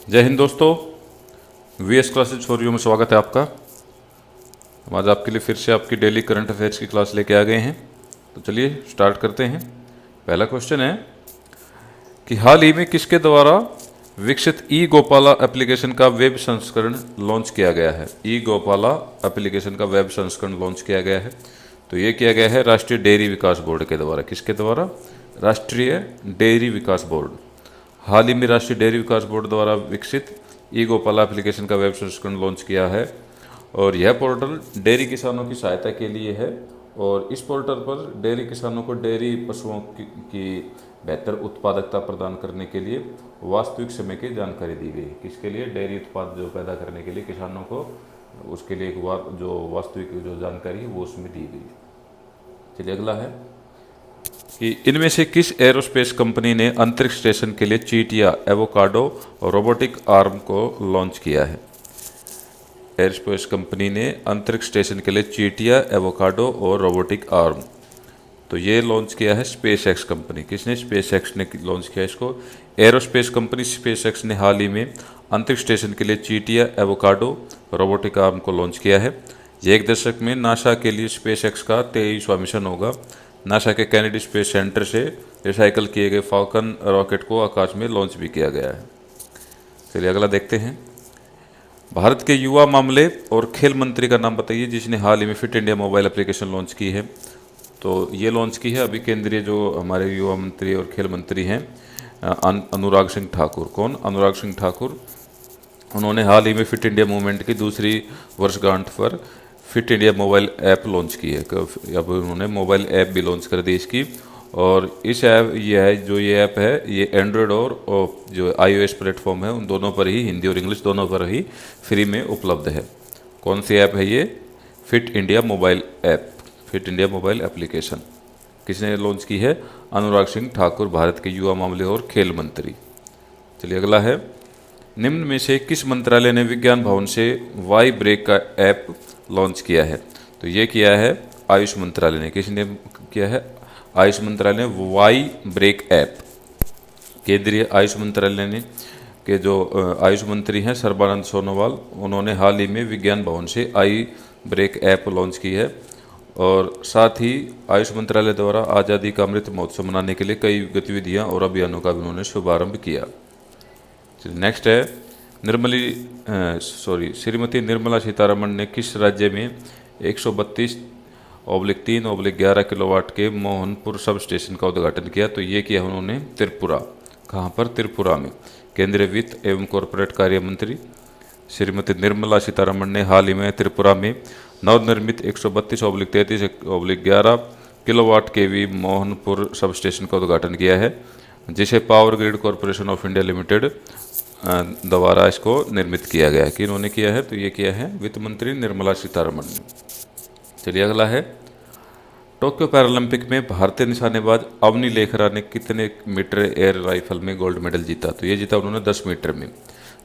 जय हिंद दोस्तों, VS classes for you में स्वागत है आपका। हम आज आपके लिए फिर से आपकी डेली करंट अफेयर्स की क्लास लेके आ गए हैं। तो चलिए स्टार्ट करते हैं। पहला क्वेश्चन है कि हाल ही में किसके द्वारा विकसित ई गोपाला एप्लीकेशन का वेब संस्करण लॉन्च किया गया है। ई गोपाला एप्लीकेशन का वेब संस्करण लॉन्च किया गया है। तो ये किया गया है राष्ट्रीय डेयरी विकास बोर्ड के द्वारा। किसके द्वारा? राष्ट्रीय डेयरी विकास बोर्ड। हाल ही में राष्ट्रीय डेयरी विकास बोर्ड द्वारा विकसित ई गोपाला एप्लीकेशन का वेब संस्करण लॉन्च किया है और यह पोर्टल डेयरी किसानों की सहायता के लिए है। और इस पोर्टल पर डेयरी किसानों को डेयरी पशुओं की बेहतर उत्पादकता प्रदान करने के लिए वास्तविक समय की जानकारी दी गई। किसके लिए? डेयरी उत्पाद जो पैदा करने के लिए किसानों को, उसके लिए जो वास्तविक जो जानकारी है वो उसमें दी गई। चलिए अगला है कि इनमें से किस एरोस्पेस कंपनी ने अंतरिक्ष स्टेशन के लिए चीटिया, एवोकाडो और रोबोटिक आर्म को लॉन्च किया है। एरोस्पेस कंपनी ने अंतरिक्ष स्टेशन के लिए चीटिया, एवोकाडो और रोबोटिक आर्म, तो ये लॉन्च किया है स्पेस एक्स कंपनी। किसने? स्पेस एक्स ने लॉन्च किया इसको। एरोस्पेस कंपनी स्पेस एक्स ने हाल ही में अंतरिक्ष स्टेशन के लिए चीटिया, एवोकाडो, रोबोटिक आर्म को लॉन्च किया है। ये एक दशक में नासा के लिए स्पेस एक्स का 23वां मिशन होगा। नासा के कैनेडी स्पेस सेंटर से रिसाइकल किए गए फाल्कन रॉकेट को आकाश में लॉन्च भी किया गया है। चलिए अगला देखते हैं। भारत के युवा मामले और खेल मंत्री का नाम बताइए जिसने हाल ही में fit India mobile application launch की है। तो ये लॉन्च की है अभी केंद्रीय जो हमारे युवा मंत्री और खेल मंत्री हैं अनुराग सिंह ठाकुर। कौन? अनुराग सिंह ठाकुर। उन्होंने हाल ही में फिट इंडिया मूवमेंट की दूसरी वर्षगांठ पर fit India mobile app launch की है। अब उन्होंने मोबाइल ऐप भी लॉन्च कर दी इसकी। और इस ऐप ये ऐप है ये एंड्रॉयड और जो iOS प्लेटफॉर्म है उन दोनों पर ही, हिंदी और इंग्लिश दोनों पर ही फ्री में उपलब्ध है। कौन सी ऐप है ये? Fit India mobile app, fit India mobile application. किसने लॉन्च की है? अनुराग सिंह ठाकुर, भारत के युवा मामले और खेल मंत्री। चलिए अगला है, निम्न में से किस मंत्रालय ने विज्ञान भवन से वाई ब्रेक का ऐप लॉन्च किया है? तो ये किया है आयुष मंत्रालय ने। किसने किया है? आयुष मंत्रालय ने वाई ब्रेक ऐप। केंद्रीय आयुष मंत्रालय ने के जो आयुष मंत्री हैं सर्बानंद सोनोवाल, उन्होंने हाल ही में विज्ञान भवन से आई ब्रेक ऐप लॉन्च की है। और साथ ही आयुष मंत्रालय द्वारा आज़ादी का अमृत महोत्सव मनाने के लिए कई गतिविधियां और अभियानों का भी उन्होंने शुभारंभ किया। नेक्स्ट है श्रीमती निर्मला सीतारमण ने किस राज्य में 132/3/11 किलोवाट के मोहनपुर सब स्टेशन का उद्घाटन किया? तो ये किया उन्होंने त्रिपुरा। कहाँ पर? त्रिपुरा में। केंद्रीय वित्त एवं कॉरपोरेट कार्य मंत्री श्रीमती निर्मला सीतारमण ने हाल ही में त्रिपुरा में नवनिर्मित 132/33/11 किलोवाट के वी मोहनपुर सब स्टेशन का उद्घाटन किया है, जिसे power grid corporation of India limited द्वारा इसको निर्मित किया गया है। कि इन्होंने किया है? तो ये किया है वित्त मंत्री निर्मला सीतारमण ने। चलिए अगला है, टोक्यो पैरालंपिक में भारतीय निशानेबाज अवनी लेखरा ने कितने मीटर एयर राइफल में गोल्ड मेडल जीता? तो ये जीता उन्होंने 10 मीटर में।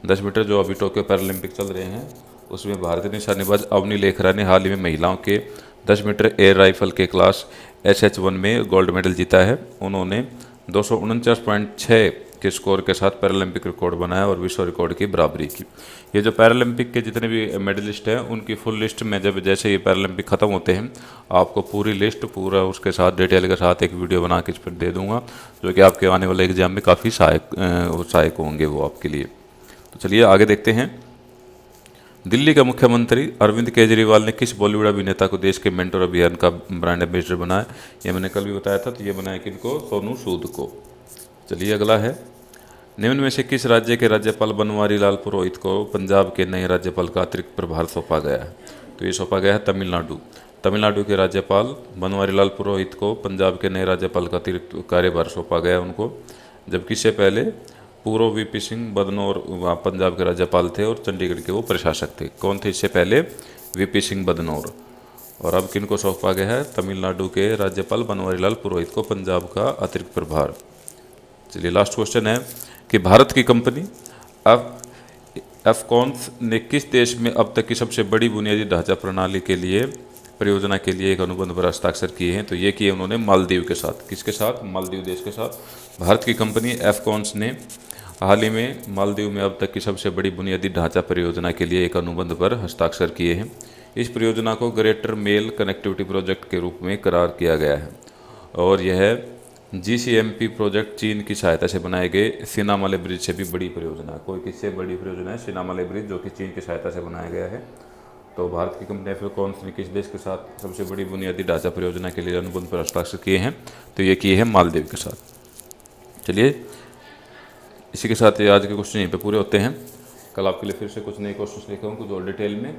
10 मीटर जो अभी टोक्यो पैरालंपिक चल रहे हैं उसमें भारतीय निशानेबाज अवनी लेखरा ने हाल ही में महिलाओं के 10 मीटर एयर राइफल के क्लास SH1 में गोल्ड मेडल जीता है। उन्होंने 249.6 के स्कोर के साथ पैरालंपिक रिकॉर्ड बनाया और विश्व रिकॉर्ड की बराबरी की। ये जो पैरालंपिक के जितने भी मेडलिस्ट हैं उनकी फुल लिस्ट में जब जैसे ये पैरालंपिक ख़त्म होते हैं आपको पूरी लिस्ट पूरा उसके साथ डिटेल के साथ एक वीडियो बना के इस पर दे दूंगा, जो कि आपके आने वाले एग्जाम में काफ़ी सहायक होंगे वो आपके लिए। तो चलिए आगे देखते हैं। दिल्ली का मुख्यमंत्री अरविंद केजरीवाल ने किस बॉलीवुड अभिनेता को देश के मेंटोर अभियान का ब्रांड एम्बेसडर बनाया? ये मैंने कल भी बताया था। तो ये बनाया किनको? सोनू सूद को। चलिए अगला है, निम्न में से किस राज्य के राज्यपाल बनवारी लाल पुरोहित को पंजाब के नए राज्यपाल का अतिरिक्त प्रभार सौंपा गया है? तो ये सौंपा गया है तमिलनाडु। तमिलनाडु के राज्यपाल बनवारी लाल पुरोहित को पंजाब के नए राज्यपाल का अतिरिक्त कार्यभार सौंपा गया उनको, जबकि इससे पहले पूर्व VP सिंह बदनौर वहाँ पंजाब के राज्यपाल थे और चंडीगढ़ के वो प्रशासक थे। कौन थे इससे पहले? VP सिंह बदनौर। और अब किनको सौंपा गया है? तमिलनाडु के राज्यपाल बनवारी लाल पुरोहित को पंजाब का अतिरिक्त प्रभार। चलिए लास्ट क्वेश्चन है कि भारत की कंपनी एफकॉन्स ने किस देश में अब तक की सबसे बड़ी बुनियादी ढांचा प्रणाली के लिए परियोजना के लिए एक अनुबंध पर हस्ताक्षर किए हैं? तो ये किए उन्होंने मालदीव के साथ। किसके साथ? मालदीव देश के साथ। भारत की कंपनी एफकॉन्स ने हाल ही में मालदीव में अब तक की सबसे बड़ी बुनियादी ढांचा परियोजना के लिए एक अनुबंध पर हस्ताक्षर किए हैं। इस परियोजना को ग्रेटर मेल कनेक्टिविटी प्रोजेक्ट के रूप में करार किया गया है और यह GCMP प्रोजेक्ट चीन की सहायता से बनाए गए सिनामाले ब्रिज से भी बड़ी परियोजना है। कोई किससे बड़ी परियोजना है? सिनामाले ब्रिज, जो कि चीन की सहायता से बनाया गया है। तो भारत की कंपनी फिर कौन सी किस देश के साथ सबसे बड़ी बुनियादी ढांचा परियोजना के लिए अनुबंध पर हस्ताक्षर किए हैं? तो ये किए हैं मालदीव के साथ। चलिए, इसी के साथ ये आज के क्वेश्चन यहीं पे पूरे होते हैं। कल आपके लिए फिर से कुछ नए क्वेश्चन लेकर आऊँ कुछ और डिटेल में।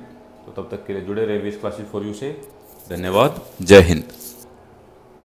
तो तब तक के लिए जुड़े रहे वीएस क्लासेस फॉर यू से। धन्यवाद। जय हिंद।